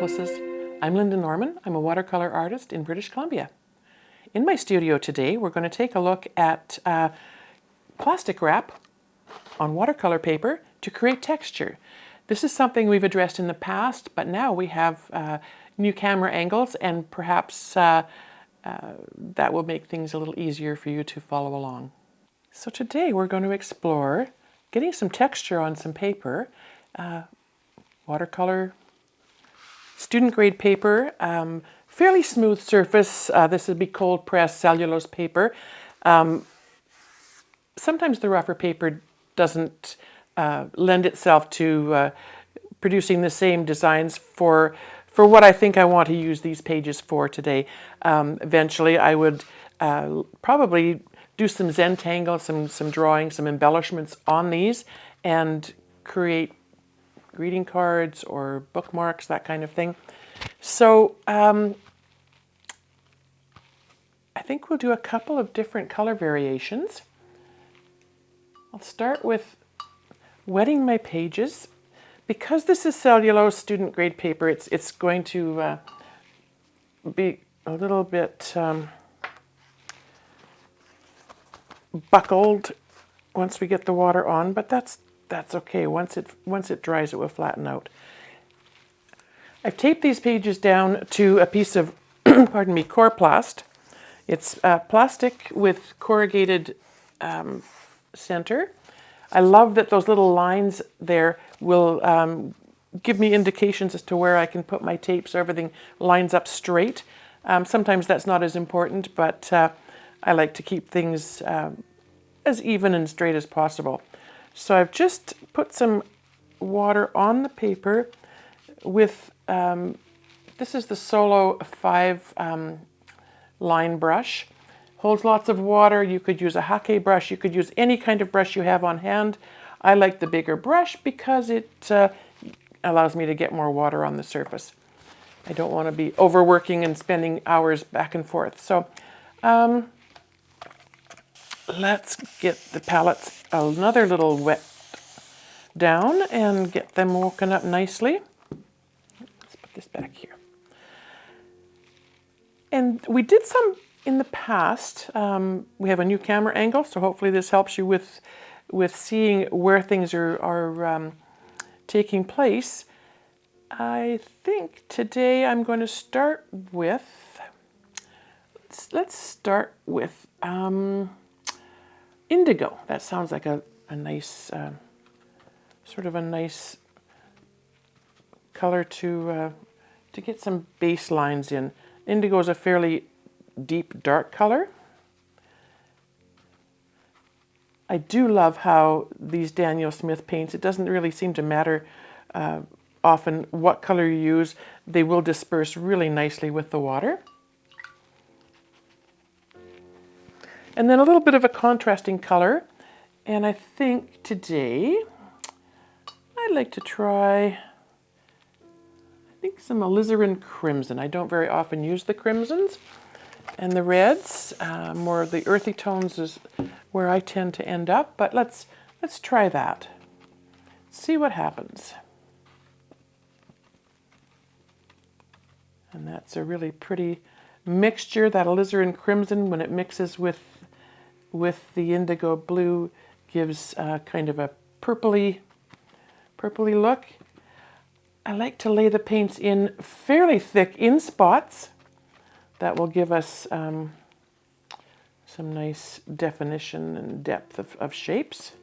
accomplices. I'm Lynda Norman. I'm a watercolor artist in British Columbia. In my studio today, we're going to take a look at plastic wrap on watercolor paper to create texture. This is something we've addressed in the past, but now we have new camera angles, and perhaps that will make things a little easier for you to follow along. So today we're going to explore getting some texture on some paper, watercolor, student grade paper, fairly smooth surface. This would be cold pressed cellulose paper. Sometimes the rougher paper doesn't lend itself to producing the same designs for what I think I want to use these pages for today. Eventually I would probably do some Zentangle, some drawing, some embellishments on these, and create greeting cards or bookmarks, that kind of thing. So I think we'll do a couple of different color variations. I'll start with wetting my pages. Because this is cellulose student grade paper, it's going to be a little bit buckled once we get the water on, but that's okay. Once it dries, it will flatten out. I've taped these pages down to a piece of pardon me, Coroplast. It's plastic with corrugated center. I love that those little lines there will give me indications as to where I can put my tape so everything lines up straight. Sometimes that's not as important, but I like to keep things as even and straight as possible. So I've just put some water on the paper with, this is the Solo 5 line brush. Holds lots of water. You could use a hake brush. You could use any kind of brush you have on hand. I like the bigger brush because it allows me to get more water on the surface. I don't want to be overworking and spending hours back and forth. So let's get the palettes another little wet down and get them woken up nicely. Let's put this back here. And we did some in the past. We have a new camera angle, so hopefully this helps you with seeing where things are taking place. I think today I'm going to start with, let's start with indigo. That sounds like a nice, sort of a nice color to get some base lines in. Indigo is a fairly deep dark color. I do love how these Daniel Smith paints, it doesn't really seem to matter often what color you use. They will disperse really nicely with the water. And then a little bit of a contrasting color. And I think today I'd like to try, some alizarin crimson. I don't very often use the crimsons. And the reds, more of the earthy tones is where I tend to end up, but let's try that. See what happens. And that's a really pretty mixture. That alizarin crimson, when it mixes with the indigo blue, gives kind of a purpley look. I like to lay the paints in fairly thick in spots. That will give us some nice definition and depth of shapes.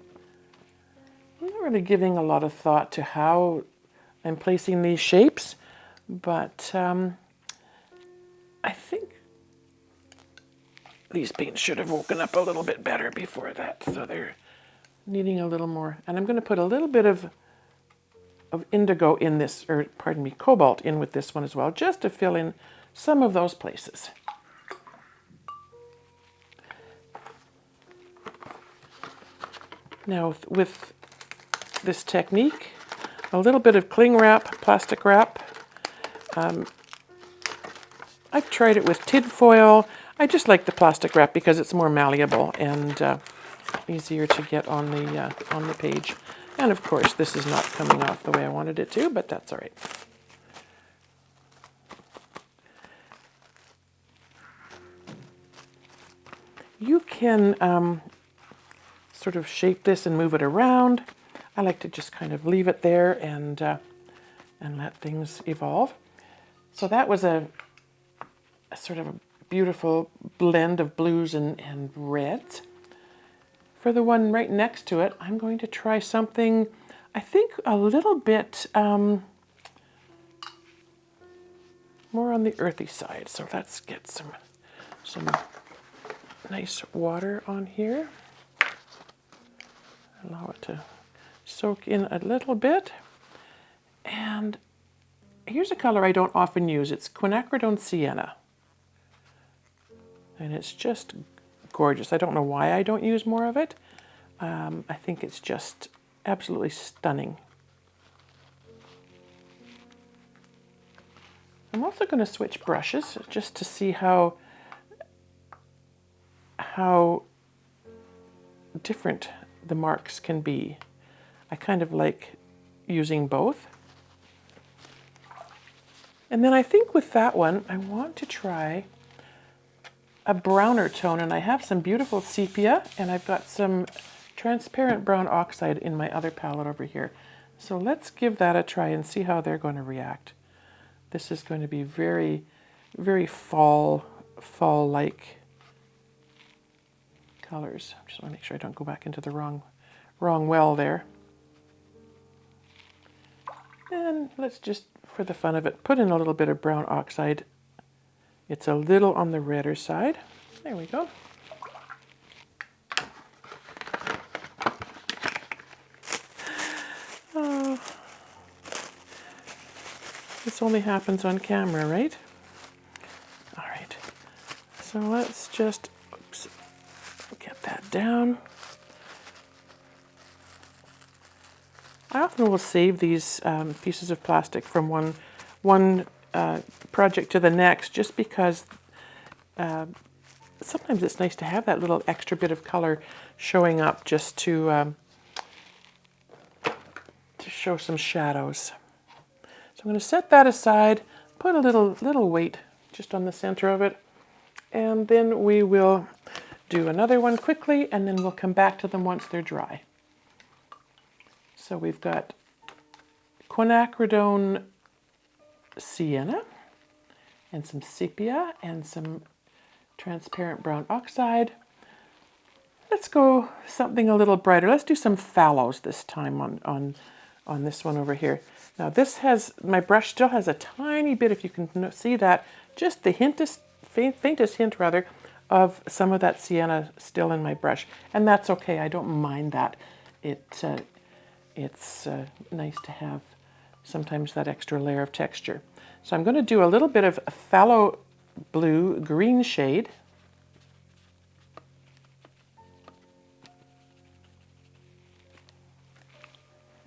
I'm not really giving a lot of thought to how I'm placing these shapes, but I think these paints should have woken up a little bit better before that, so they're needing a little more. And I'm going to put a little bit of indigo in this, or pardon me, cobalt in with this one as well, just to fill in some of those places. Now with this technique, a little bit of cling wrap, plastic wrap. I've tried it with tin foil. I just like the plastic wrap because it's more malleable and easier to get on the page. And of course, this is not coming off the way I wanted it to, but that's all right. can sort of shape this and move it around. I like to just kind of leave it there and let things evolve. So that was a sort of a beautiful blend of blues and reds. For the one right next to it, I'm going to try something, I think a little bit more on the earthy side. So let's get some nice water on here. Allow it to soak in a little bit. And here's a color I don't often use. It's quinacridone sienna. And it's just gorgeous. I don't know why I don't use more of it. I think it's just absolutely stunning. I'm also going to switch brushes just to see how different the marks can be. I kind of like using both. And then I think with that one, I want to try a browner tone, and I have some beautiful sepia, and I've got some transparent brown oxide in my other palette over here. So let's give that a try and see how they're going to react. This is going to be very, very fall-like colors. I just want to make sure I don't go back into the wrong well there. And let's just, for the fun of it, put in a little bit of brown oxide. It's a little on the redder side. There we go. Oh, this only happens on camera, right? All right. So let's just get that down. I often will save these pieces of plastic from one project to the next, just because sometimes it's nice to have that little extra bit of color showing up, just to show some shadows. So I'm going to set that aside, put a little weight just on the center of it, and then we will do another one quickly, and then we'll come back to them once they're dry. So we've got quinacridone sienna and some sepia and some transparent brown oxide. Let's go something a little brighter. Let's do some phthalo this time on this one over here. Now this has, my brush still has a tiny bit, if you can see that, just the faintest hint rather, of some of that sienna still in my brush. And that's okay, I don't mind that. It's nice to have sometimes that extra layer of texture. So I'm going to do a little bit of a phthalo blue green shade.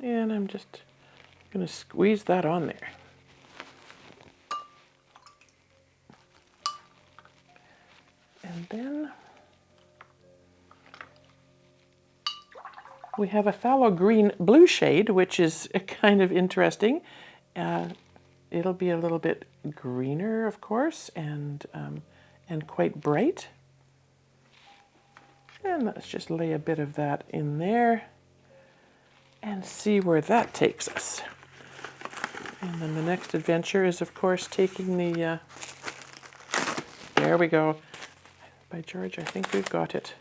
And I'm just going to squeeze that on there. And then we have a phthalo green blue shade, which is kind of interesting. It'll be a little bit greener, of course, and quite bright. And let's just lay a bit of that in there and see where that takes us. And then the next adventure is, of course, taking the, there we go. By George, I think we've got it.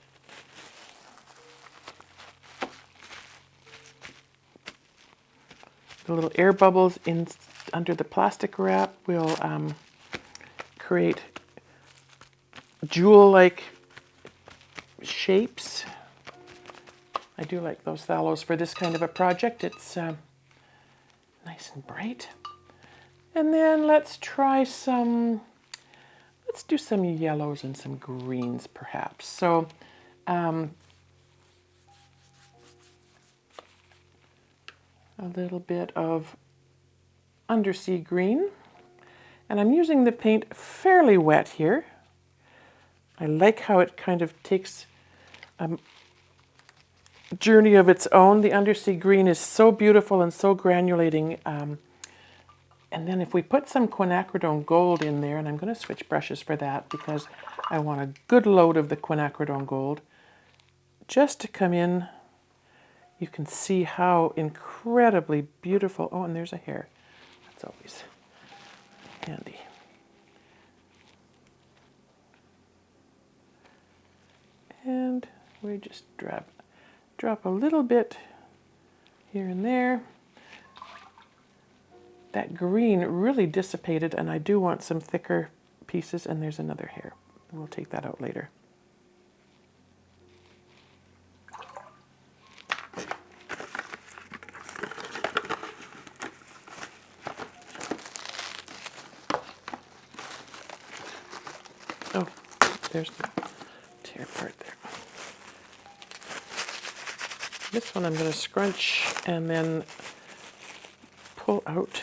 The little air bubbles under the plastic wrap will create jewel-like shapes. I do like those phthalos for this kind of a project. It's nice and bright. And then let's try let's do some yellows and some greens perhaps. So a little bit of undersea green. And I'm using the paint fairly wet here. I like how it kind of takes a journey of its own. The undersea green is so beautiful and so granulating. And then if we put some quinacridone gold in there, and I'm going to switch brushes for that because I want a good load of the quinacridone gold just to come in. You can see how incredibly beautiful. Oh, and there's a hair. That's always handy. And we just drop a little bit here and there. That green really dissipated, and I do want some thicker pieces, and there's another hair. We'll take that out later. Oh, there's the tear part there. This one I'm going to scrunch and then pull out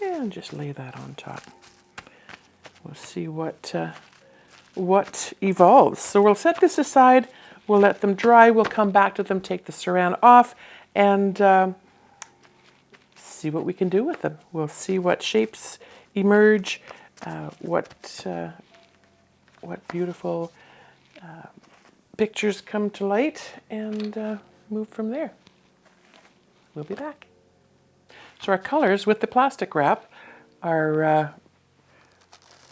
and just lay that on top. We'll see what evolves. So we'll set this aside, we'll let them dry, we'll come back to them, take the saran off, and see what we can do with them. We'll see what shapes emerge, what beautiful pictures come to light, and move from there. We'll be back. So our colors with the plastic wrap are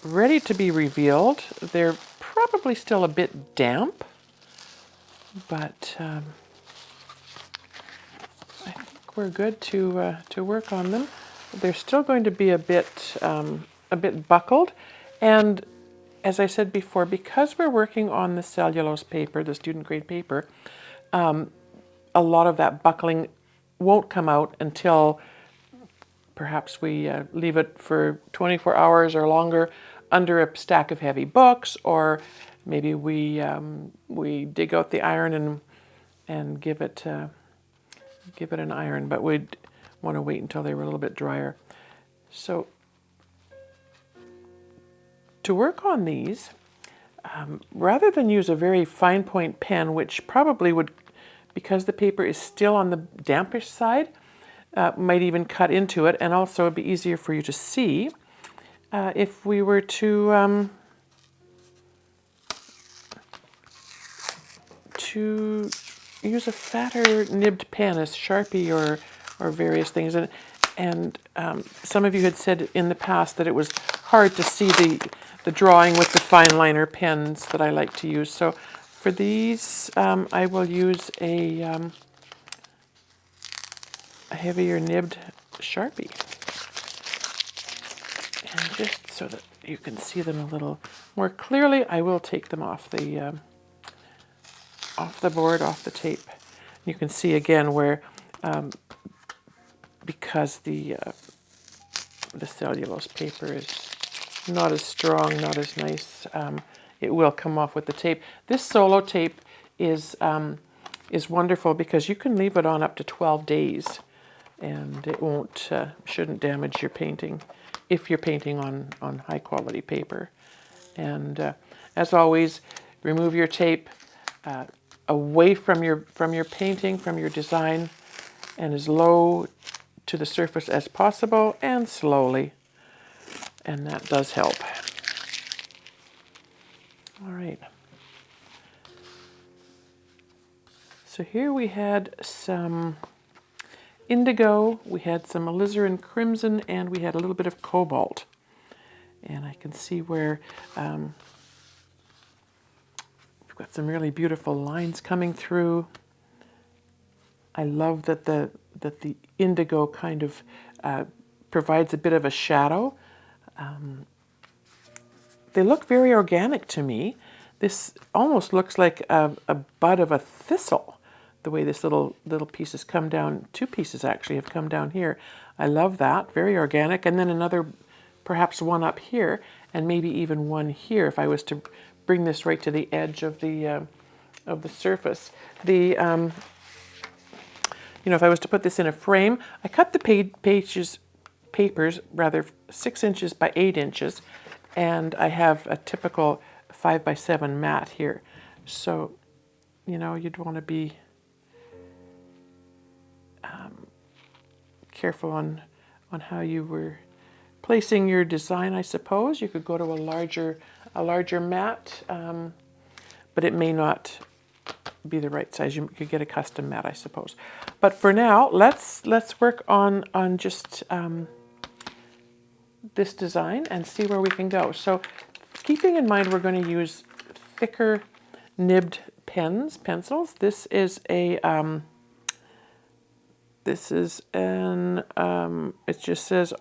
ready to be revealed. They're probably still a bit damp, but I think we're good to work on them. They're still going to be a bit buckled, and as I said before, because we're working on the cellulose paper, the student grade paper, a lot of that buckling won't come out until perhaps we leave it for 24 hours or longer under a stack of heavy books, or maybe we dig out the iron and give it an iron, but we'd want to wait until they were a little bit drier. So to work on these, rather than use a very fine point pen, which probably would, because the paper is still on the dampish side, might even cut into it, and also it'd be easier for you to see if we were to use a fatter nibbed pen, a Sharpie or various things. And some of you had said in the past that it was hard to see the drawing with the fine liner pens that I like to use. So for these, I will use a heavier nibbed Sharpie. And just so that you can see them a little more clearly, I will take them off the board, off the tape. You can see again where, because the cellulose paper is not as strong, not as nice, it will come off with the tape. This solo tape is wonderful because you can leave it on up to 12 days. And it shouldn't damage your painting if you're painting on high quality paper. And as always, remove your tape away from your painting, from your design, and as low to the surface as possible, and slowly. And that does help. All right. So here we had some indigo, we had some alizarin crimson, and we had a little bit of cobalt. And I can see where we've got some really beautiful lines coming through. I love that the indigo kind of provides a bit of a shadow. They look very organic to me. This almost looks like a bud of a thistle, the way this little pieces come down. Two pieces actually have come down here. I love that, very organic. And then another, perhaps one up here, and maybe even one here if I was to bring this right to the edge of the surface. If I was to put this in a frame, I cut the papers rather 6 inches by 8 inches, and I have a typical 5 by 7 mat here. So, you'd want to be careful on how you were placing your design, I suppose. You could go to a larger mat, but it may not be the right size. You could get a custom mat, I suppose. But for now, let's work on just this design and see where we can go. So keeping in mind we're going to use thicker nibbed pencils. This is an it just says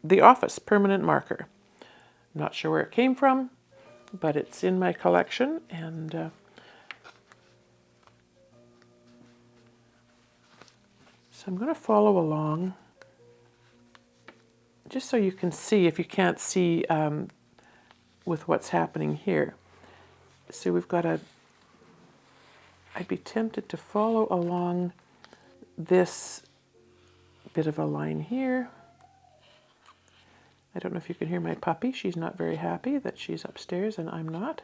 The Office permanent marker. I'm not sure where it came from, but it's in my collection, and so I'm going to follow along just so you can see, if you can't see with what's happening here. So we've got I'd be tempted to follow along this bit of a line here. I don't know if you can hear my puppy. She's not very happy that she's upstairs and I'm not.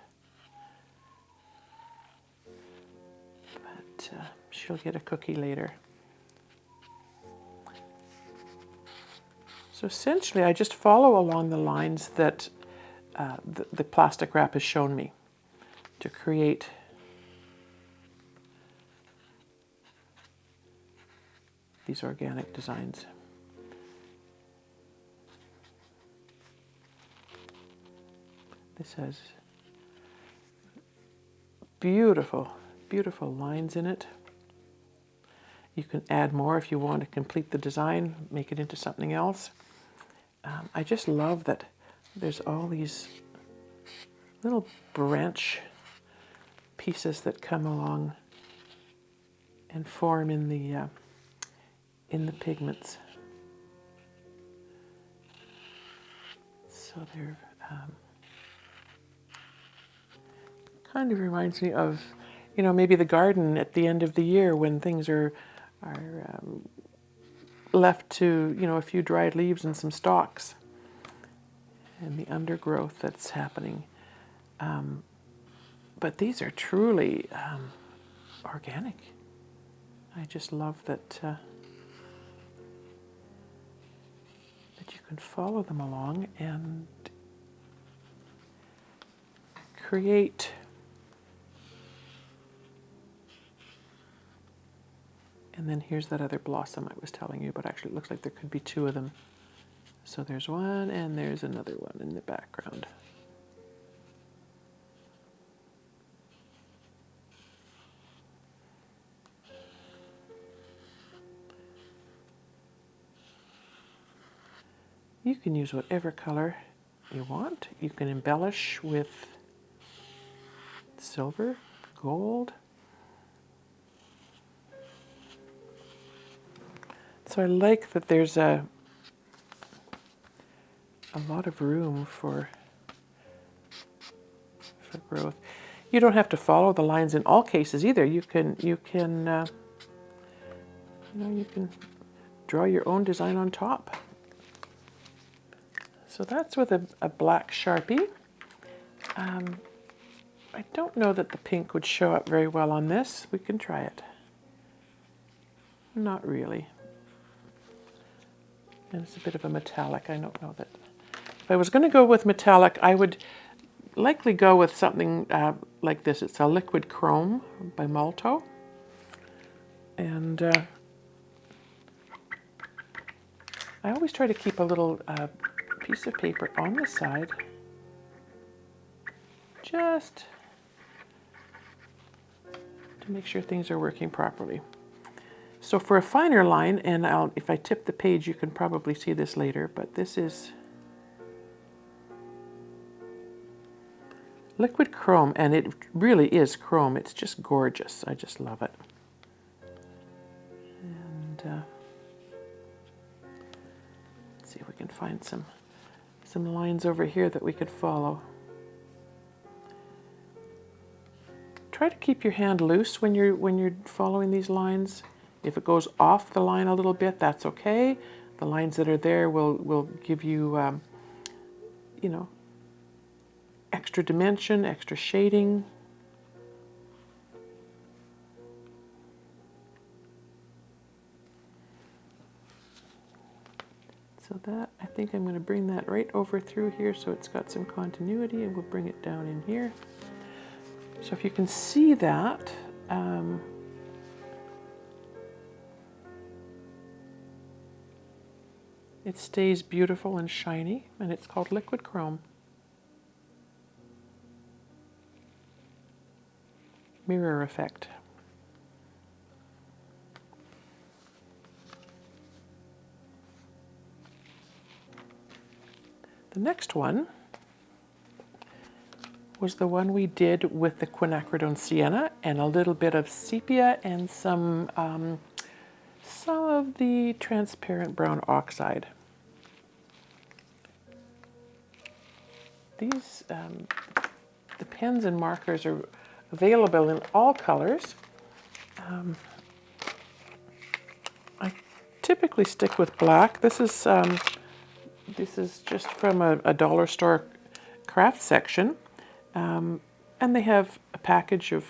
But she'll get a cookie later. So essentially, I just follow along the lines that the plastic wrap has shown me to create these organic designs. This has beautiful, beautiful lines in it. You can add more if you want to complete the design, make it into something else. I just love that there's all these little branch pieces that come along and form in the pigments. So they're kind of reminds me of, you know, maybe the garden at the end of the year when things are left to, you know, a few dried leaves and some stalks and the undergrowth that's happening. But these are truly organic. I just love that that you can follow them along and create And then here's that other blossom I was telling you, but actually it looks like there could be two of them. So there's one and there's another one in the background. You can use whatever color you want. You can embellish with silver, gold. So I like that there's a lot of room for growth. You don't have to follow the lines in all cases either. You can draw your own design on top. So that's with a black Sharpie. I don't know that the pink would show up very well on this. We can try it. Not really. And it's a bit of a metallic. I don't know that. If I was going to go with metallic, I would likely go with something like this. It's a liquid chrome by Malto. And I always try to keep a little piece of paper on the side, just to make sure things are working properly. So for a finer line, and if I tip the page, you can probably see this later, but this is liquid chrome, and it really is chrome. It's just gorgeous. I just love it. And let's see if we can find some lines over here that we could follow. Try to keep your hand loose when you're following these lines. If it goes off the line a little bit, that's okay. The lines that are there will give you, you know, extra dimension, extra shading. It's So that, I think I'm going to bring that right over through here so it's got some continuity, and we'll bring it down in here. So if you can see that, it stays beautiful and shiny, and it's called liquid chrome. Mirror effect. The next one was the one we did with the quinacridone sienna and a little bit of sepia and some of the transparent brown oxide. These, the pens and markers are available in all colors. I typically stick with black. This is just from a dollar store craft section. And they have a package of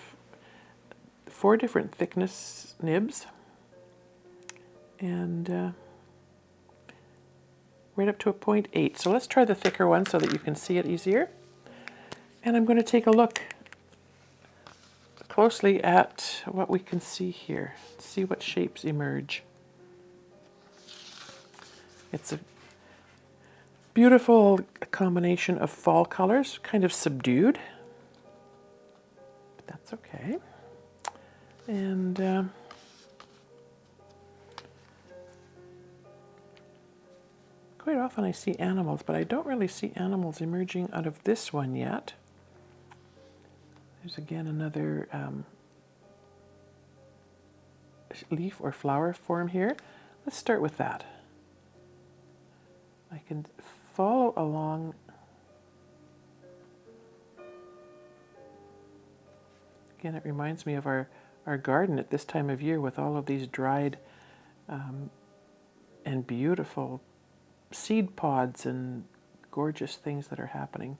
4 different thickness nibs. And right up to a 0.8. So let's try the thicker one so that you can see it easier. And I'm going to take a look closely at what we can see here. See what shapes emerge. It's a beautiful combination of fall colors, kind of subdued. But that's okay. And quite often I see animals, but I don't really see animals emerging out of this one yet. There's again another leaf or flower form here. Let's start with that. I can follow along. Again, it reminds me of our garden at this time of year with all of these dried and beautiful seed pods and gorgeous things that are happening.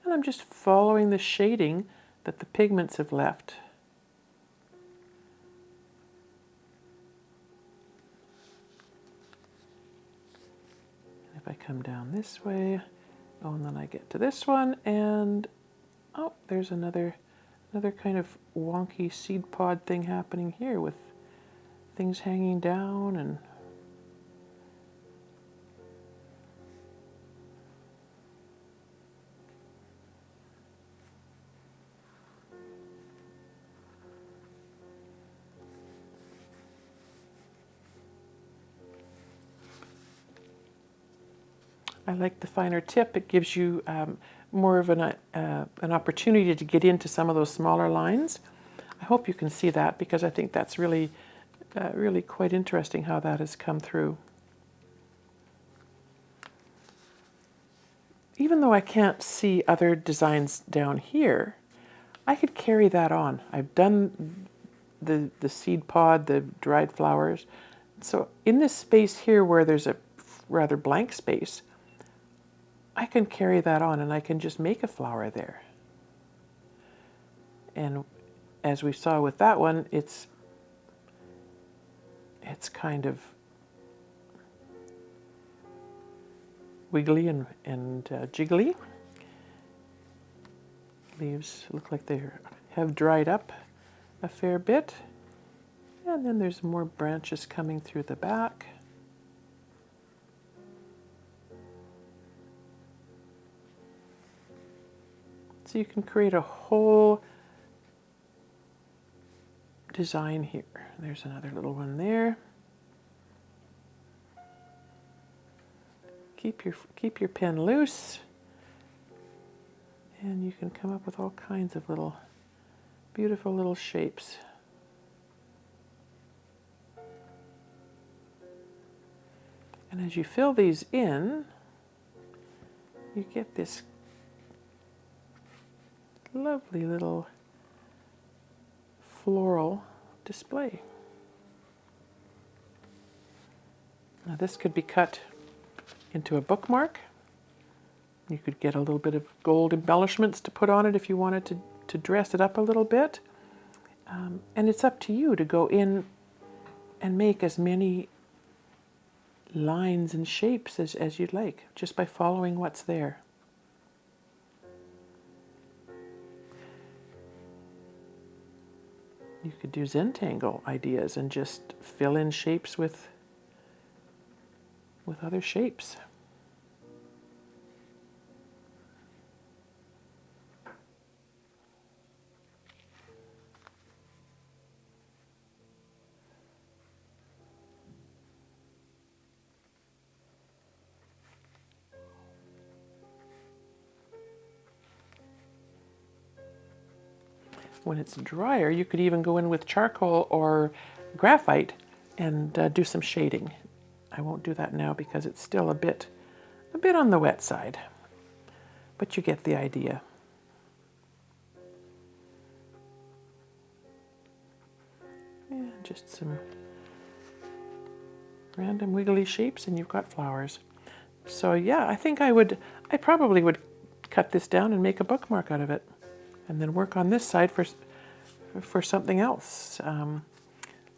And I'm just following the shading that the pigments have left. And if I come down this way, oh, and then I get to this one, and oh, there's another kind of wonky seed pod thing happening here with things hanging down and I like the finer tip. It gives you more of an opportunity to get into some of those smaller lines. I hope you can see that because I think that's really, really quite interesting how that has come through. Even though I can't see other designs down here, I could carry that on. I've done the seed pod, the dried flowers. So in this space here where there's a rather blank space, I can carry that on and I can just make a flower there. And as we saw with that one, it's kind of wiggly and jiggly. Leaves look like they have dried up a fair bit. And then there's more branches coming through the back. So you can create a whole design here. There's another little one there. Keep your pen loose, and you can come up with all kinds of little beautiful little shapes. And as you fill these in, you get this lovely little floral display. Now this could be cut into a bookmark. You could get a little bit of gold embellishments to put on it if you wanted to dress it up a little bit. And it's up to you to go in and make as many lines and shapes as you'd like, just by following what's there. You could do Zentangle ideas and just fill in shapes with other shapes. When it's drier, you could even go in with charcoal or graphite and do some shading. I won't do that now because it's still a bit on the wet side, but you get the idea. Yeah, just some random wiggly shapes and you've got flowers. So yeah, I think I probably would cut this down and make a bookmark out of it, and then work on this side for something else. And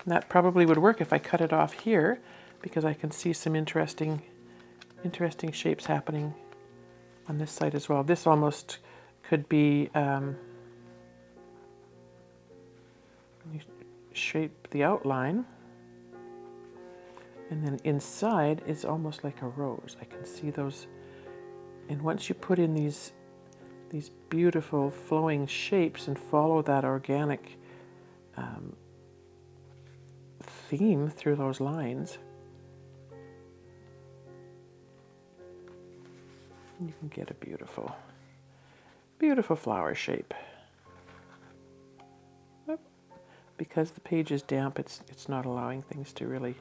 that probably would work if I cut it off here, because I can see some interesting shapes happening on this side as well. This almost could be you shape the outline, and then inside is almost like a rose. I can see those, and once you put in these beautiful flowing shapes and follow that organic theme through those lines, you can get a beautiful, beautiful flower shape. Because the page is damp, it's not allowing things to really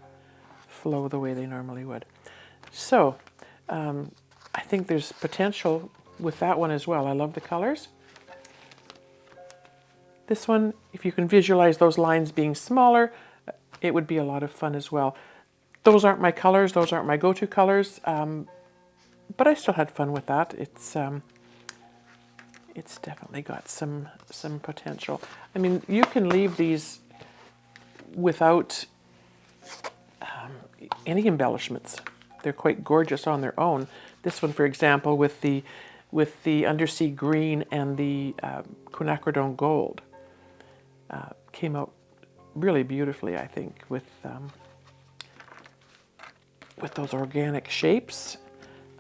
flow the way they normally would. So I think there's potential with that one as well. I love the colors. This one, if you can visualize those lines being smaller, it would be a lot of fun as well. Those aren't my colors, those aren't my go-to colors, but I still had fun with that. It's definitely got some potential. I mean, you can leave these without any embellishments. They're quite gorgeous on their own. This one, for example, with the undersea green and the quinacridone gold, came out really beautifully, I think, with those organic shapes.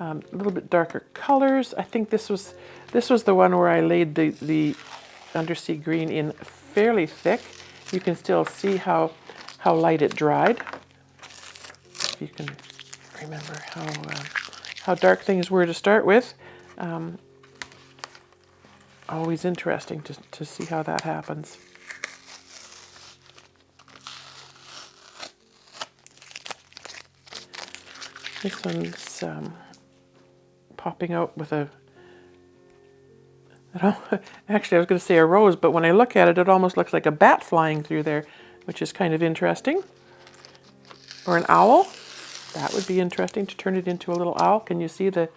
A little bit darker colors. I think this was the one where I laid the undersea green in fairly thick. You can still see how light it dried. If you can remember how dark things were to start with. Always interesting to see how that happens. This one's popping out with actually I was going to say a rose, but when I look at it, it almost looks like a bat flying through there, which is kind of interesting. Or an owl. That would be interesting to turn it into a little owl. Can you see the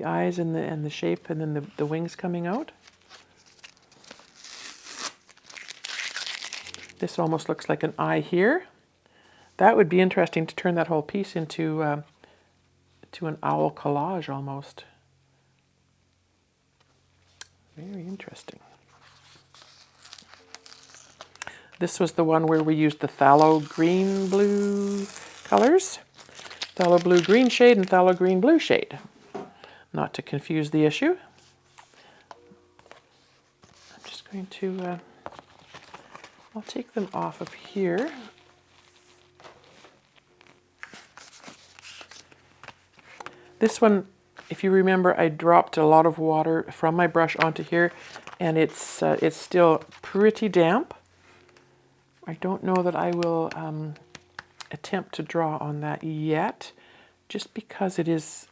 eyes and the shape, and then the wings coming out? This almost looks like an eye here. That would be interesting to turn that whole piece into an owl collage almost. Very interesting. This was the one where we used the phthalo green blue colors. Phthalo blue green shade and phthalo green blue shade. Not to confuse the issue. I'm just going to, I'll take them off of here. This one, if you remember, I dropped a lot of water from my brush onto here, and it's still pretty damp. I don't know that I will attempt to draw on that yet, just because it is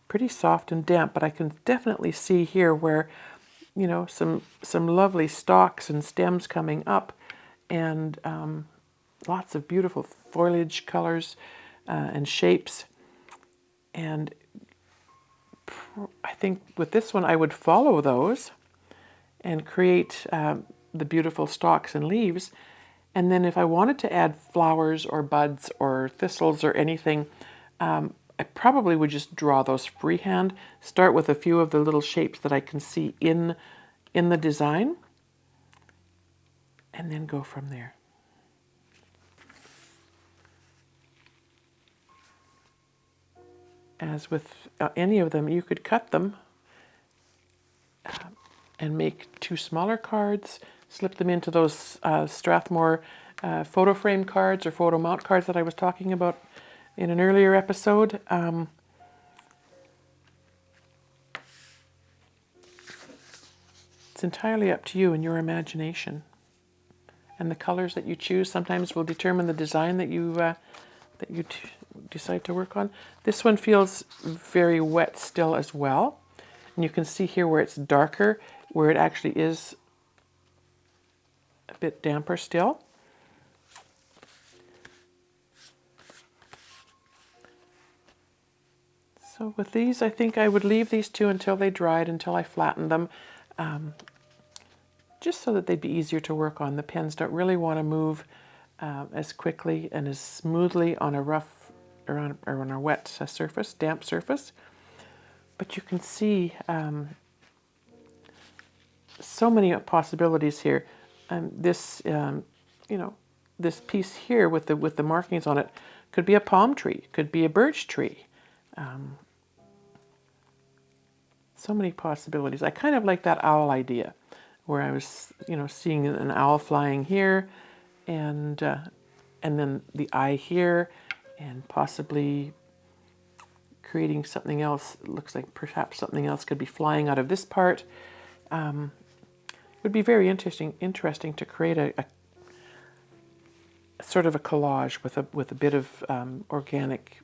pretty soft and damp, but I can definitely see here where, you know, some lovely stalks and stems coming up, and lots of beautiful foliage colors and shapes. And I think with this one I would follow those and create the beautiful stalks and leaves, And then if I wanted to add flowers or buds or thistles or anything, I probably would just draw those freehand, start with a few of the little shapes that I can see in the design, and then go from there. As with any of them, you could cut them and make 2 smaller cards, slip them into those Strathmore photo frame cards or photo mount cards that I was talking about in an earlier episode. It's entirely up to you and your imagination. And the colors that you choose sometimes will determine the design that you decide to work on. This one feels very wet still as well. And you can see here where it's darker, where it actually is a bit damper still. So with these, I think I would leave these 2 until they dried, until I flattened them, just so that they'd be easier to work on. The pens don't really want to move as quickly and as smoothly on a rough or on a wet surface, damp surface. But you can see so many possibilities here. This, you know, this piece here with the markings on it could be a palm tree, could be a birch tree. So many possibilities. I kind of like that owl idea, where I was, you know, seeing an owl flying here, and then the eye here, and possibly creating something else. It looks like perhaps something else could be flying out of this part. It would be very interesting to create a sort of a collage with a bit of organic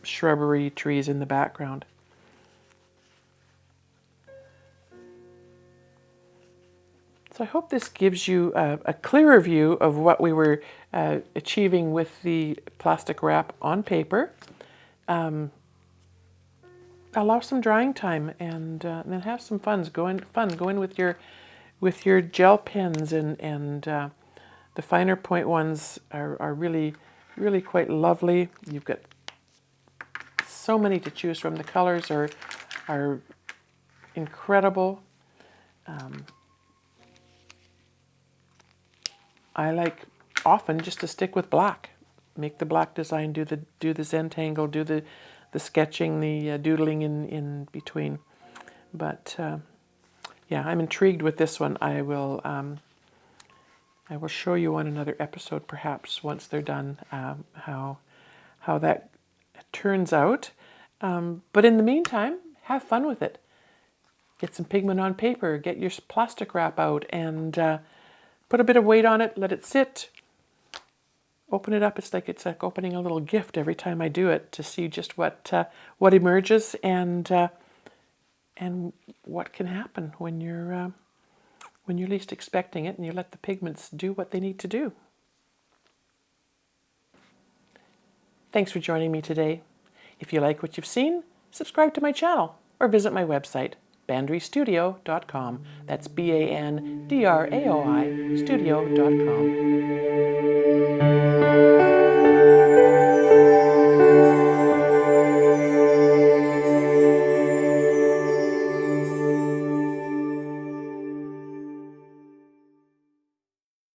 shrubbery, trees in the background. So I hope this gives you a clearer view of what we were achieving with the plastic wrap on paper. Allow some drying time, and then have some fun. Go in with your gel pens, and the finer point ones are really quite lovely. You've got so many to choose from. The colors are incredible. I like often just to stick with black. Make the black design, do the Zentangle, do the sketching, the doodling in between. But yeah, I'm intrigued with this one. I will show you on another episode, perhaps once they're done, how that turns out. But in the meantime, have fun with it. Get some pigment on paper. Get your plastic wrap out, and put a bit of weight on it. Let it sit. Open it up. It's like opening a little gift every time I do it, to see just what emerges, and what can happen when you're least expecting it, and you let the pigments do what they need to do. Thanks for joining me today. If you like what you've seen, subscribe to my channel or visit my website, bandrystudio.com. That's BANDRAOI studio.com.